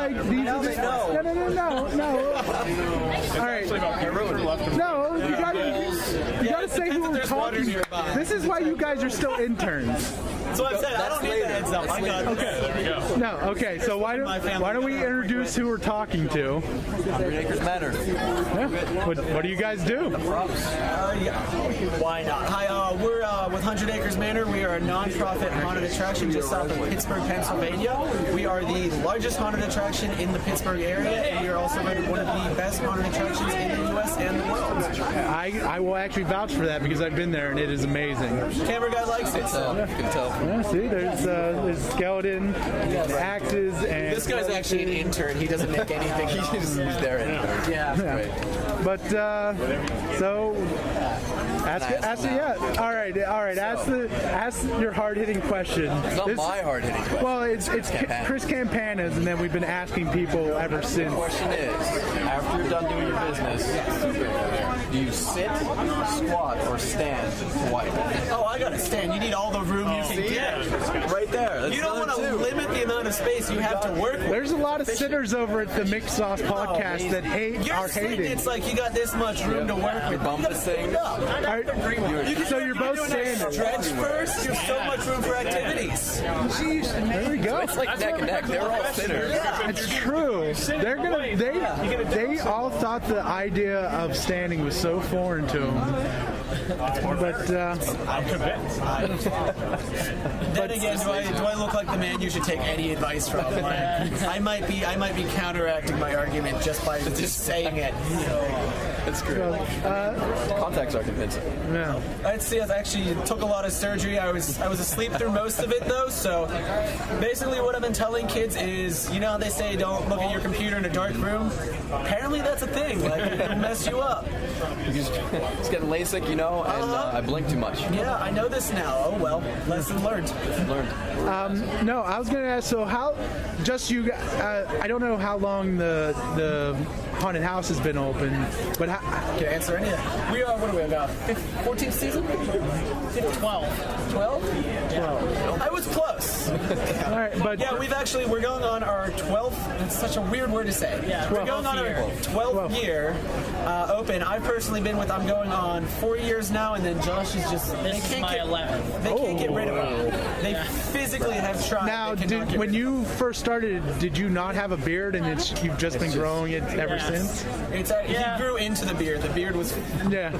like these are the, no. All right. No, you gotta say who we're talking to. This is why you guys are still interns. Acre Manor. Yeah. What do you guys do? Why not? Hi, we're with 100 Acres Manor. We are a non-profit haunted attraction just south of Pittsburgh, Pennsylvania. We are the largest haunted attraction in the Pittsburgh area, and we are also rated one of the best haunted attractions in the U.S. and the world. I will actually vouch for that because I've been there and it is amazing. Camera guy likes it, so you can tell. Yeah, see, there's skeleton, axes, and this guy's actually an intern. He doesn't make anything. He's there. Yeah. Right. But so all right. Ask your hard-hitting question. It's not my hard-hitting question. Well, it's Chris Campana's, and then we've been asking people ever since. The question is, after you're done doing your business, do you sit, squat, or stand to wipe? Oh, I gotta stand. You need all the room you can get. Right there. That's you don't want to limit the amount of space you have to work with. There's a lot of sitters over at the Mixed Sauce podcast that are hating. It's like you got this much room to work with. Bump this thing. So you're both standing. Stretch first. There's so much room for activities. There we go. It's like neck and neck. They're all sitters. It's true. They all thought the idea of standing was so foreign to them. But I'm convinced. Then again, do I look like the man you should take any advice from? I might be counteracting my argument just by just saying it. That's great. Contacts are convincing. Yeah. I'd say I actually took a lot of surgery. I was asleep through most of it though. So basically, what I've been telling kids is, you know how they say don't look at your computer in a dark room. Apparently, that's a thing. Like it'll mess you up. Just getting LASIK, and I blink too much. Yeah, I know this now. Oh well, lesson learned. No, I was going to ask. So how? Just you? I don't know how long the haunted house has been open, but can I answer any of that? We are. What are we about? 14th season? 12. 12? Yeah. I was close. All right, but yeah, we're going on our 12th. It's such a weird word to say. Yeah, we're going on our 12th year open. I've personally been with. I'm going on 4 years now, and then Josh is just. This is my 11th. They can't get rid of it. They physically have tried. Now, when you first started, did you not have a beard, and you've just been growing it ever since? He grew into the beard. The beard was. Yeah.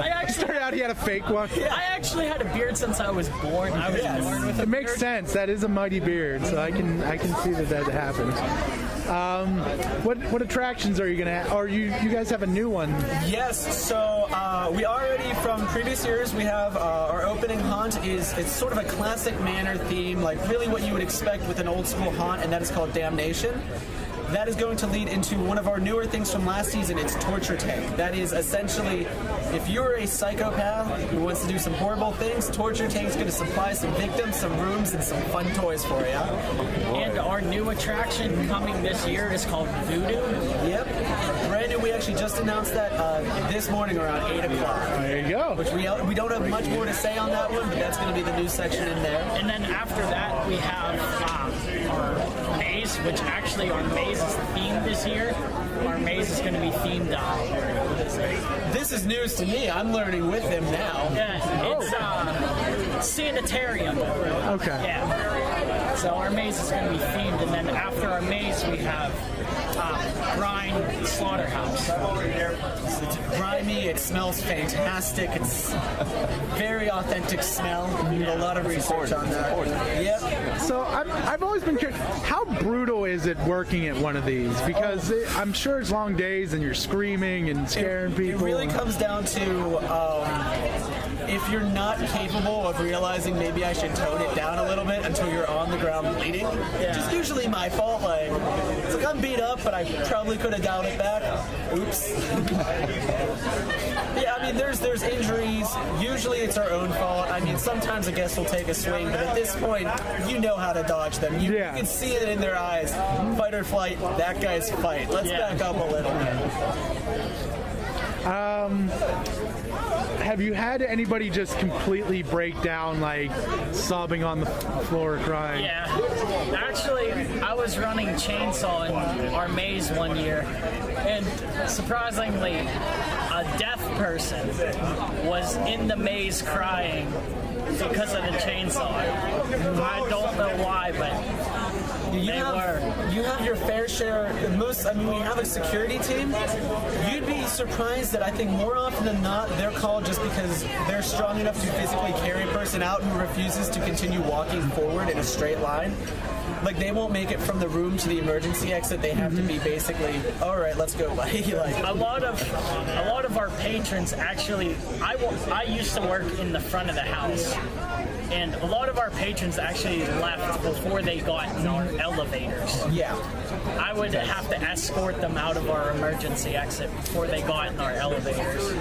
I started out. He had a fake one. Yeah. I actually had a beard since I was born. I was born with a It makes sense. That is a mighty beard, so I can see that happens. What attractions are you gonna have? Or you guys have a new one? Yes. So we already from previous years we have our opening haunt it's sort of a classic manor theme, like really what you would expect with an old school haunt, and that is called Damnation. That is going to lead into one of our newer things from last season. It's Torture Tank. That is essentially, if you're a psychopath who wants to do some horrible things, Torture Tank's going to supply some victims, some rooms, and some fun toys for you. And our new attraction coming this year is called Voodoo. Yep. Brand new. We actually just announced that this morning around 8 o'clock. There you go. Which we don't have much more to say on that one, but that's going to be the new section in there. And then after that, we have our maze, which actually our maze is themed this year. Our maze is going to be themed This is news to me. I'm learning with him now. Yeah, it's sanitarium. Okay. Yeah. So our maze is going to be themed, and then after our maze, we have Brine Slaughterhouse. It's grimy. It smells fantastic. It's very authentic smell. We need a lot of research on that. Yep. So I've always been curious, how brutal is it working at one of these? Because I'm sure it's long days and you're screaming and scaring people. It really comes down to if you're not capable of realizing maybe I should tone it down a little bit until you're on the ground bleeding, which is usually my fault. Like, it's like I'm beat up, but I probably could have dialed it back. Oops. Yeah, I mean, there's injuries. Usually it's our own fault. I mean, sometimes a guest will take a swing, but at this point, you know how to dodge them. You can see it in their eyes. Fight or flight, that guy's fight. Let's back up a little bit. have you had anybody just completely break down, like sobbing on the floor crying? Yeah. Actually, I was running chainsaw in our maze one year, and surprisingly, a deaf person was in the maze crying because of the chainsaw. I don't know why, but You have your fair share. We have a security team. You'd be surprised that I think more often than not, they're called just because they're strong enough to physically carry a person out who refuses to continue walking forward in a straight line. Like, they won't make it from the room to the emergency exit. They have to be basically, all right, let's go, buddy. Like, a lot of our patrons actually, I used to work in the front of the house, and a lot of our patrons actually left before they got in our elevators. yeah. I would have to escort them out of our emergency exit before they got in our elevators.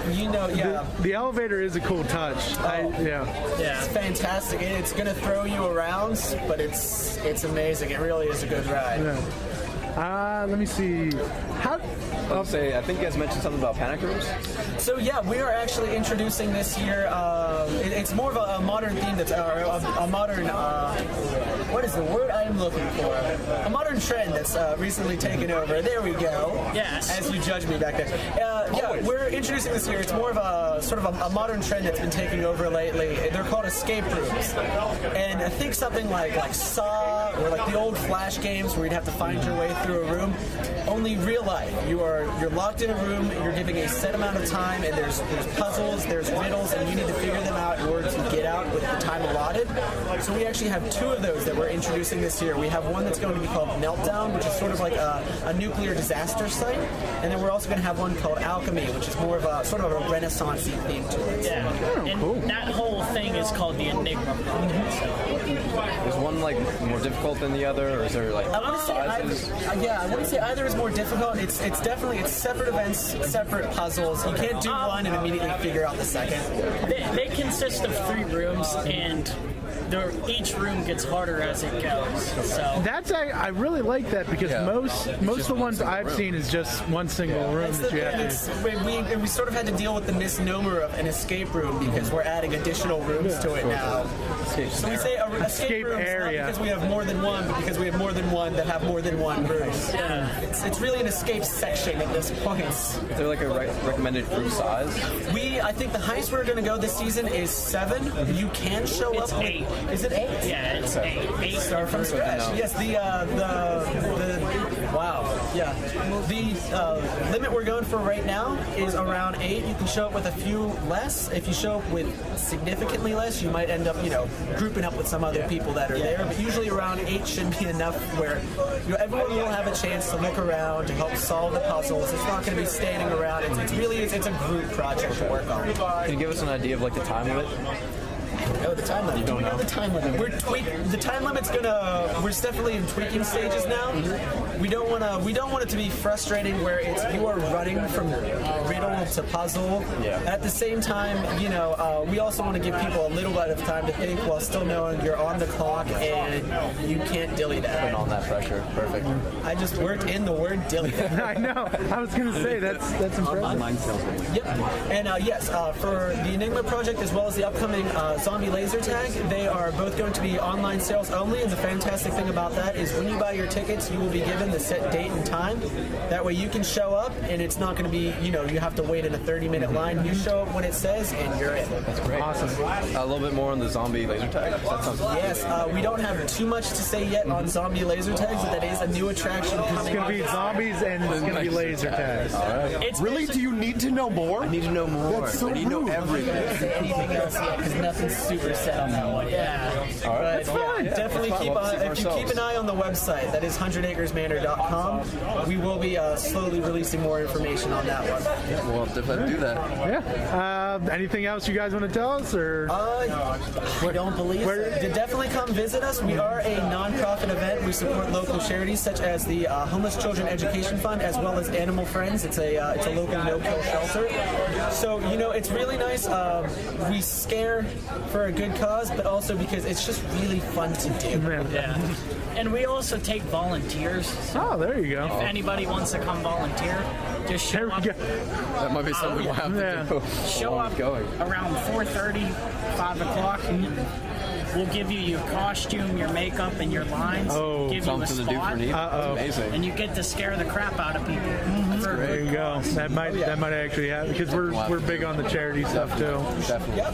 The elevator is a cool touch. It's fantastic. It's going to throw you around, but it's amazing. It really is a good ride. Let me see. I think you guys mentioned something about panic rooms. So yeah, we are actually introducing this year. It's more of a modern theme that's a modern. What is the word I am looking for? A modern trend that's recently taken over. There we go. Yes. As you judge me back there. We're introducing this year. It's more of a sort of a modern trend that's been taking over lately. They're called escape rooms, and I think something like Saw or like the old Flash games where you'd have to find your way through a room. Only real life. You're locked in a room. You're giving a set amount of time, and there's puzzles, there's riddles, and you need to figure them out in order to get out with the time allotted. So we actually have two of those that we're introducing this year. We have one that's going to be called Meltdown, which is sort of like a nuclear disaster site, and then we're also going to have one called Alchemy, which is more of a sort of a Renaissance-y theme to it. Yeah, and that whole thing is called the Enigma Project. So. Is one like more difficult than the other, or is there like sizes? I wouldn't say either is more difficult. It's definitely separate events, separate puzzles. You can't do one and immediately figure out the second. They consist of 3 rooms, and each room gets harder as it goes. So I really like that because most of the ones I've seen is just one single room that you have to. We sort of had to deal with the misnomer of an escape room because we're adding additional rooms to it now. So we say escape rooms area. not because we have more than one, but because we have more than one that have more than one room. yeah. It's really an escape section at this point. Is there like a recommended group size? I think the highest we're going to go this season is 7. You can show It's up. 8. Is it 8? Yeah, it's 8. Start from scratch. Yes, the limit we're going for right now is around 8. You can show up with a few less. If you show up with significantly less, you might end up, grouping up with some other people that are there. But usually around 8 should be enough where everyone will have a chance to look around, to help solve the puzzles. It's not going to be standing around. It's a group project to work on. Can you give us an idea of like the time limit? Oh, the time limit. You don't know the time limit. The time limit's we're definitely in tweaking stages now. We don't want it to be frustrating where you are running from riddle to puzzle. Yeah. At the same time, we also want to give people a little bit of time to think while still knowing you're on the clock and you can't dilly that. Putting on that pressure. Perfect. I just worked in the word dilly. I know. I was going to say that's impressive. Online sales. Yep. And yes, for the Enigma project as well as the upcoming Zombie Laser Tag, they are both going to be online sales only. And the fantastic thing about that is when you buy your tickets, you will be given the set date and time. That way you can show up and it's not going to be, you have to wait in a 30-minute line. You show up when it says and you're in. That's great. Awesome. A little bit more on the zombie laser tag. That sounds Yes, we don't have too much to say yet on zombie laser tags, but that is a new attraction coming. It's going to be zombies and it's going to be laser tags. All right. It's Really? Do you need to know more? I need to know more. That's so I need to know rude. everything. Anything else yet? Because nothing's super set on that one. Yeah. All right. But fine. definitely That's fine. keep We'll see for if you keep ourselves. an eye on the website, that is 100acresmanor.com. We will be slowly releasing more information on that one. We'll definitely have to do that. Yeah. Anything else you guys want to tell us? Or I don't believe so. Definitely come visit us. We are a non-profit event. We support local charities such as the Homeless Children Education Fund as well as Animal Friends. It's a local no-kill shelter. So, it's really nice. We scare for a good cause, but also because it's just really fun to do. Yeah. And we also take volunteers. Oh, there you go. If anybody wants to come volunteer, just show up. That might be something we'll have to do. Show up around 4:30, 5 o'clock. We'll give you your costume, your makeup, and your lines. Oh, give you a something to do for spot, Neve. That's amazing. and you get to scare the crap out of people. There you go. That might actually happen because we're big on the charity stuff too. Definitely.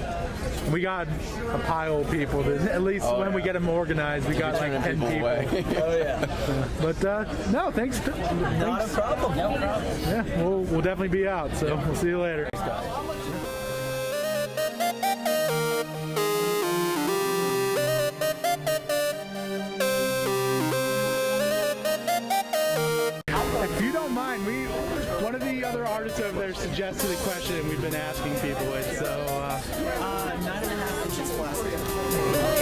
We got a pile of people. At least when we get them organized, we got like 10 people. Oh yeah. But no, thanks. Not a problem. No problem. Yeah, we'll definitely be out. So we'll see you later. If you don't mind, one of the other artists over there suggested a question and we've been asking people it. So 9.5 inches plastic.